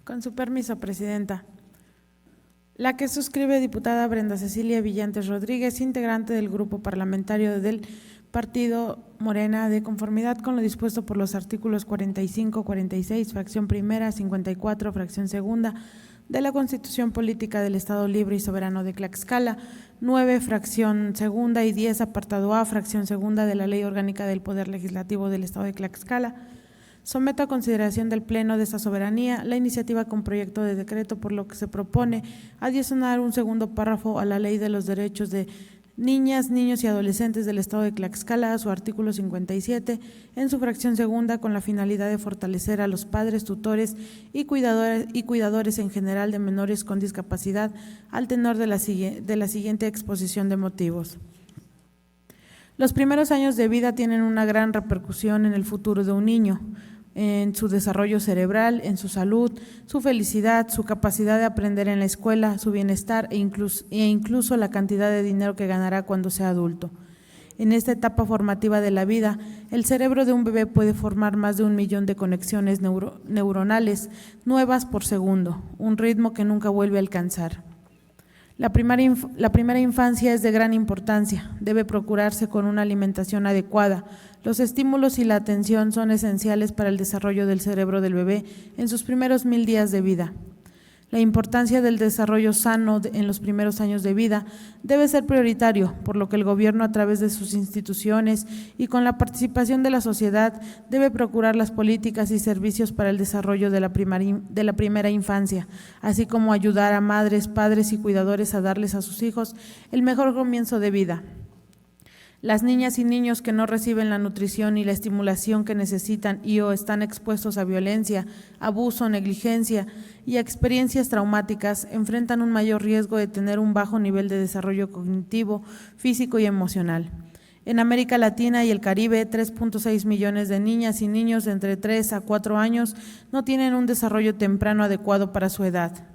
Con su permiso, presidenta. La que suscribe diputada Brenda Cecilia Villantes Rodríguez, integrante del Grupo Parlamentario del Partido Morena, de conformidad con lo dispuesto por los artículos 45, 46, fracción primera, 54, fracción segunda, de la Constitución Política del Estado Libre y Soberano de Tlaxcala, 9, fracción segunda y 10, apartado A, fracción segunda de la Ley Orgánica del Poder Legislativo del Estado de Tlaxcala. Someto a consideración del Pleno de esta soberanía la iniciativa con proyecto de decreto por lo que se propone adicionar un segundo párrafo a la Ley de los Derechos de Niñas, Niños y Adolescentes del Estado de Tlaxcala, a su artículo 57, en su fracción segunda, con la finalidad de fortalecer a los padres, tutores y cuidadores en general de menores con discapacidad, al tenor de la siguiente exposición de motivos. Los primeros años de vida tienen una gran repercusión en el futuro de un niño, en su desarrollo cerebral, en su salud, su felicidad, su capacidad de aprender en la escuela, su bienestar e incluso la cantidad de dinero que ganará cuando sea adulto. En esta etapa formativa de la vida, el cerebro de un bebé puede formar más de 1 millón de conexiones neuronales nuevas por segundo, un ritmo que nunca vuelve a alcanzar. La primera infancia es de gran importancia, debe procurarse con una alimentación adecuada. Los estímulos y la atención son esenciales para el desarrollo del cerebro del bebé en sus primeros 1000 días de vida. La importancia del desarrollo sano en los primeros años de vida debe ser prioritario, por lo que el gobierno, a través de sus instituciones y con la participación de la sociedad, debe procurar las políticas y servicios para el desarrollo de la primera infancia, así como ayudar a madres, padres y cuidadores a darles a sus hijos el mejor comienzo de vida. Las niñas y niños que no reciben la nutrición y la estimulación que necesitan y o están expuestos a violencia, abuso, negligencia y a experiencias traumáticas enfrentan un mayor riesgo de tener un bajo nivel de desarrollo cognitivo, físico y emocional. En América Latina y el Caribe, 3.6 millones de niñas y niños de entre 3 a 4 años no tienen un desarrollo temprano adecuado para su edad.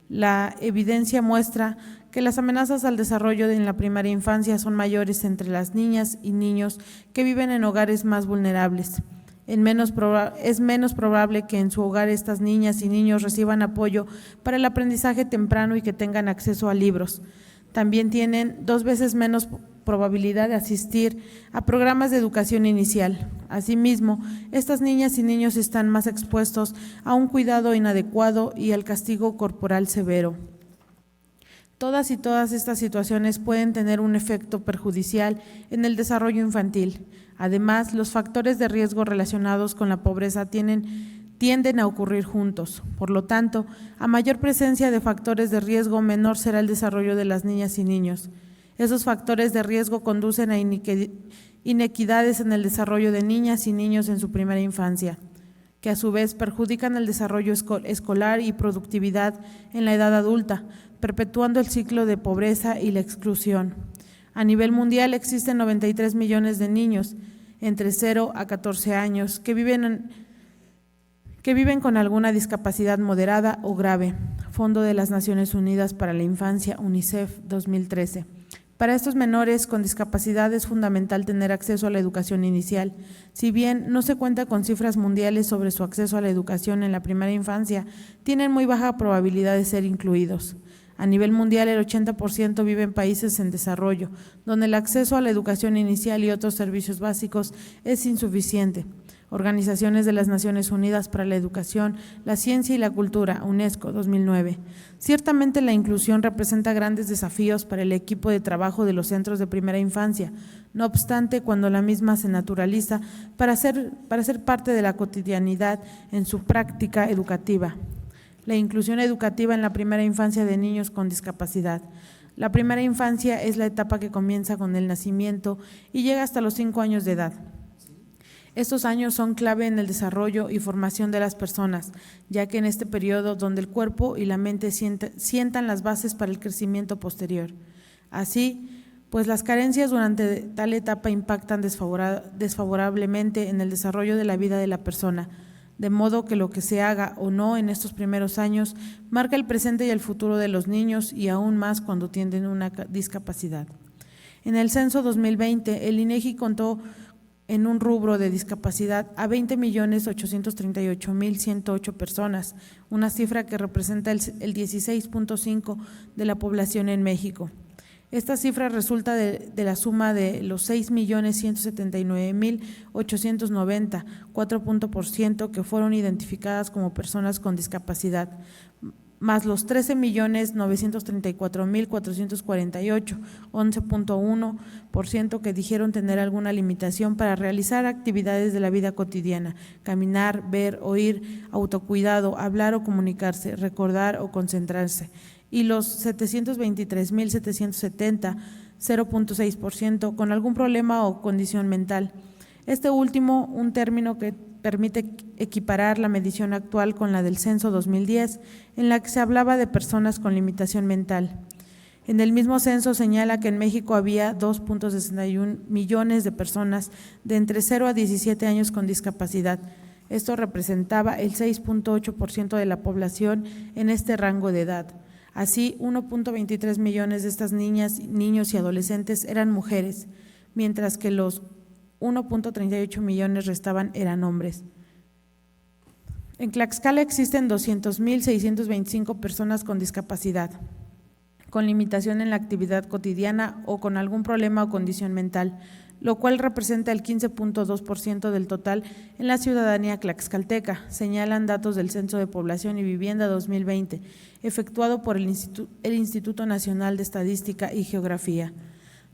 La evidencia muestra que las amenazas al desarrollo en la primera infancia son mayores entre las niñas y niños que viven en hogares más vulnerables. Es menos probable que en su hogar estas niñas y niños reciban apoyo para el aprendizaje temprano y que tengan acceso a libros. También tienen 2 veces menos probabilidad de asistir a programas de educación inicial. Asimismo, estas niñas y niños están más expuestos a un cuidado inadecuado y al castigo corporal severo. Todas estas situaciones pueden tener un efecto perjudicial en el desarrollo infantil. Además, los factores de riesgo relacionados con la pobreza tienden a ocurrir juntos. Por lo tanto, a mayor presencia de factores de riesgo, menor será el desarrollo de las niñas y niños. Esos factores de riesgo conducen a inequidades en el desarrollo de niñas y niños en su primera infancia, que a su vez perjudican el desarrollo escolar y productividad en la edad adulta, perpetuando el ciclo de pobreza y la exclusión. A nivel mundial existen 93 millones de niños entre 0 a 14 años que viven con alguna discapacidad moderada o grave. Fondo de las Naciones Unidas para la Infancia, UNICEF, 2013. Para estos menores con discapacidad es fundamental tener acceso a la educación inicial. Si bien no se cuenta con cifras mundiales sobre su acceso a la educación en la primera infancia, tienen muy baja probabilidad de ser incluidos. A nivel mundial, el 80% vive en países en desarrollo, donde el acceso a la educación inicial y otros servicios básicos es insuficiente. Organizaciones de las Naciones Unidas para la Educación, la Ciencia y la Cultura, UNESCO, 2009. Ciertamente la inclusión representa grandes desafíos para el equipo de trabajo de los centros de primera infancia. No obstante, cuando la misma se naturaliza para ser parte de la cotidianidad en su práctica educativa. La inclusión educativa en la primera infancia de niños con discapacidad. La primera infancia es la etapa que comienza con el nacimiento y llega hasta los 5 años de edad. Estos años son clave en el desarrollo y formación de las personas, ya que en este periodo donde el cuerpo y la mente sientan las bases para el crecimiento posterior. Así, pues las carencias durante tal etapa impactan desfavorablemente en el desarrollo de la vida de la persona, de modo que lo que se haga o no en estos primeros años marca el presente y el futuro de los niños y aún más cuando tienen una discapacidad. En el censo 2020, el INEGI contó en un rubro de discapacidad a 20.838.108 personas, una cifra que representa el 16.5% de la población en México. Esta cifra resulta de la suma de los 6.179.890, 4% que fueron identificadas como personas con discapacidad, más los 13.934.448, 11.1% que dijeron tener alguna limitación para realizar actividades de la vida cotidiana, caminar, ver, oír, autocuidado, hablar o comunicarse, recordar o concentrarse, y los 723.770, 0.6%, con algún problema o condición mental. Este último, un término que permite equiparar la medición actual con la del censo 2010, en la que se hablaba de personas con limitación mental. En el mismo censo señala que en México había 2.61 millones de personas de entre 0 a 17 años con discapacidad. Esto representaba el 6.8% de la población en este rango de edad. Así, 1.23 millones de estas niñas, niños y adolescentes eran mujeres, mientras que los 1.38 millones restaban eran hombres. En Tlaxcala existen 200.625 personas con discapacidad, con limitación en la actividad cotidiana o con algún problema o condición mental, lo cual representa el 15.2% del total en la ciudadanía tlaxcalteca, señalan datos del Censo de Población y Vivienda 2020, efectuado por el Instituto Nacional de Estadística y Geografía.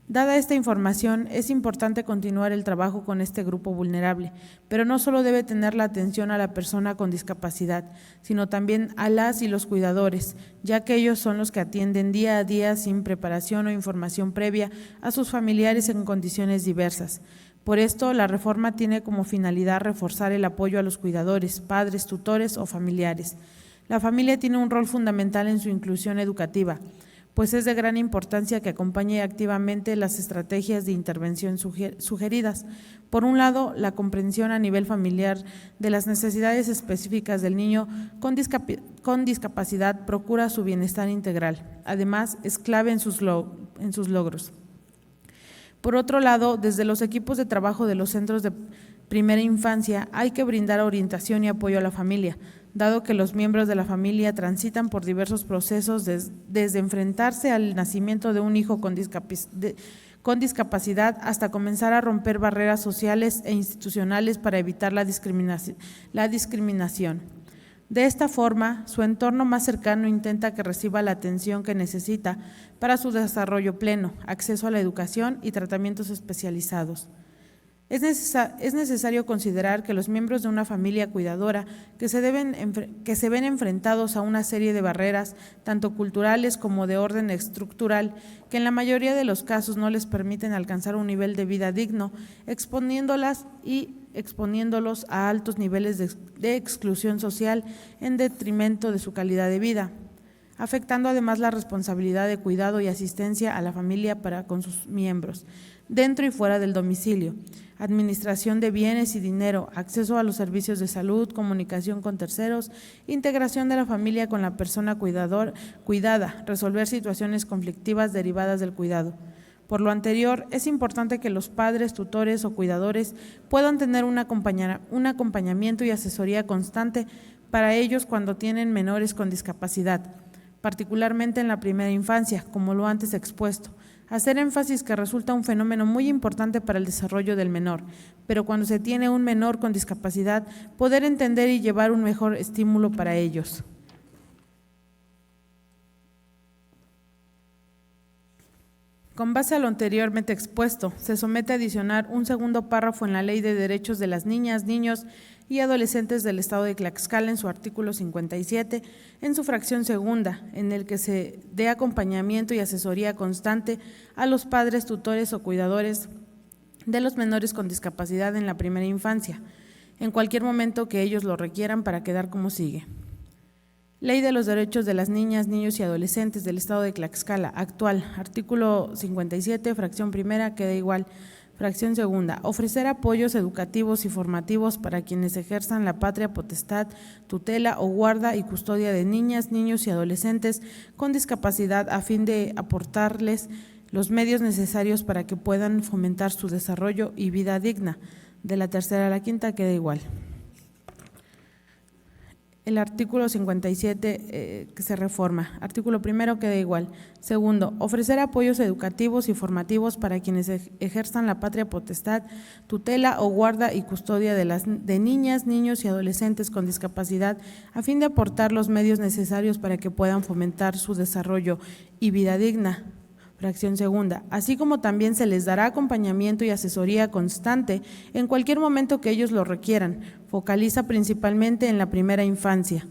Dada esta información, es importante continuar el trabajo con este grupo vulnerable, pero no solo debe tener la atención a la persona con discapacidad, sino también a las y los cuidadores, ya que ellos son los que atienden día a día sin preparación o información previa a sus familiares en condiciones diversas. Por esto, la reforma tiene como finalidad reforzar el apoyo a los cuidadores, padres, tutores o familiares. La familia tiene un rol fundamental en su inclusión educativa, pues es de gran importancia que acompañe activamente las estrategias de intervención sugeridas. Por un lado, la comprensión a nivel familiar de las necesidades específicas del niño con discapacidad procura su bienestar integral. Además, es clave en sus logros. Por otro lado, desde los equipos de trabajo de los centros de primera infancia hay que brindar orientación y apoyo a la familia, dado que los miembros de la familia transitan por diversos procesos desde enfrentarse al nacimiento de un hijo con discapacidad hasta comenzar a romper barreras sociales e institucionales para evitar la discriminación. De esta forma, su entorno más cercano intenta que reciba la atención que necesita para su desarrollo pleno, acceso a la educación y tratamientos especializados. Es necesario considerar que los miembros de una familia cuidadora que se ven enfrentados a una serie de barreras, tanto culturales como de orden estructural, que en la mayoría de los casos no les permiten alcanzar un nivel de vida digno, exponiéndolos a altos niveles de exclusión social en detrimento de su calidad de vida, afectando además la responsabilidad de cuidado y asistencia a la familia para con sus miembros, dentro y fuera del domicilio, administración de bienes y dinero, acceso a los servicios de salud, comunicación con terceros, integración de la familia con la persona cuidada, resolver situaciones conflictivas derivadas del cuidado. Por lo anterior, es importante que los padres, tutores o cuidadores puedan tener un acompañamiento y asesoría constante para ellos cuando tienen menores con discapacidad, particularmente en la primera infancia, como lo antes expuesto. Hacer énfasis que resulta un fenómeno muy importante para el desarrollo del menor, pero cuando se tiene un menor con discapacidad, poder entender y llevar un mejor estímulo para ellos. Con base a lo anteriormente expuesto, se somete a adicionar un segundo párrafo en la Ley de Derechos de las Niñas, Niños y Adolescentes del Estado de Tlaxcala en su artículo 57, en su fracción segunda, en el que se dé acompañamiento y asesoría constante a los padres, tutores o cuidadores de los menores con discapacidad en la primera infancia, en cualquier momento que ellos lo requieran, para quedar como sigue. Ley de los Derechos de las Niñas, Niños y Adolescentes del Estado de Tlaxcala, actual, artículo 57, fracción primera, queda igual. Fracción segunda, ofrecer apoyos educativos y formativos para quienes ejerzan la patria potestad, tutela o guarda y custodia de niñas, niños y adolescentes con discapacidad a fin de aportarles los medios necesarios para que puedan fomentar su desarrollo y vida digna, De la tercera a la quinta queda igual. El artículo 57 que se reforma. Artículo primero queda igual. Segundo, ofrecer apoyos educativos y formativos para quienes ejerzan la patria potestad, tutela o guarda y custodia de niñas, niños y adolescentes con discapacidad, a fin de aportar los medios necesarios para que puedan fomentar su desarrollo y vida digna. Fracción segunda, así como también se les dará acompañamiento y asesoría constante en cualquier momento que ellos lo requieran. Focaliza principalmente en la primera infancia.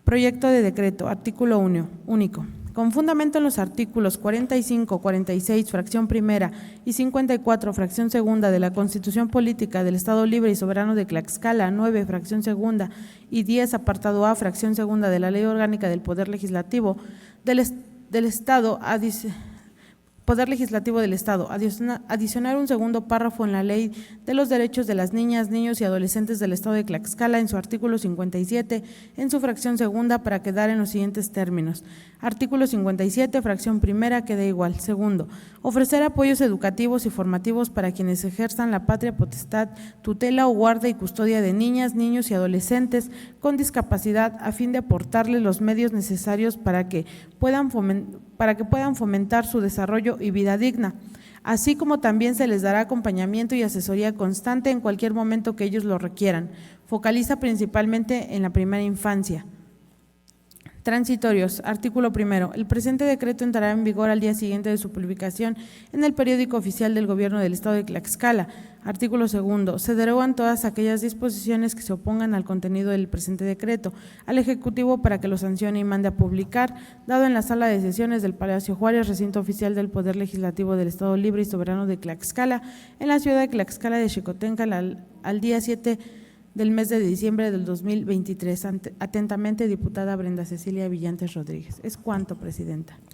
Proyecto de decreto, artículo único. Con fundamento en los artículos 45, 46, fracción primera y 54, fracción segunda de la Constitución Política del Estado Libre y Soberano de Tlaxcala, 9, fracción segunda y 10, apartado A, fracción segunda de la Ley Orgánica del Poder Legislativo del Estado, Poder Legislativo del Estado, adicionar un segundo párrafo en la Ley de los Derechos de las Niñas, Niños y Adolescentes del Estado de Tlaxcala en su artículo 57, en su fracción segunda, para quedar en los siguientes términos. Artículo 57, fracción primera, queda igual. Segundo, ofrecer apoyos educativos y formativos para quienes ejerzan la patria potestad, tutela o guarda y custodia de niñas, niños y adolescentes con discapacidad, a fin de aportarles los medios necesarios para que puedan fomentar su desarrollo y vida digna, así como también se les dará acompañamiento y asesoría constante en cualquier momento que ellos lo requieran. Focaliza principalmente en la primera infancia. Transitorios. Artículo primero. El presente decreto entrará en vigor al día siguiente de su publicación en el Periódico Oficial del Gobierno del Estado de Tlaxcala. Artículo segundo. Se derogan todas aquellas disposiciones que se opongan al contenido del presente decreto al Ejecutivo para que lo sancione y mande a publicar, dado en la sala de sesiones del Palacio Juárez, recinto oficial del Poder Legislativo del Estado Libre y Soberano de Tlaxcala, en la ciudad de Tlaxcala de Xicotenca, al día 7 del mes de diciembre del 2023. Atentamente, diputada Brenda Cecilia Villantes Rodríguez. Es cuanto, presidenta.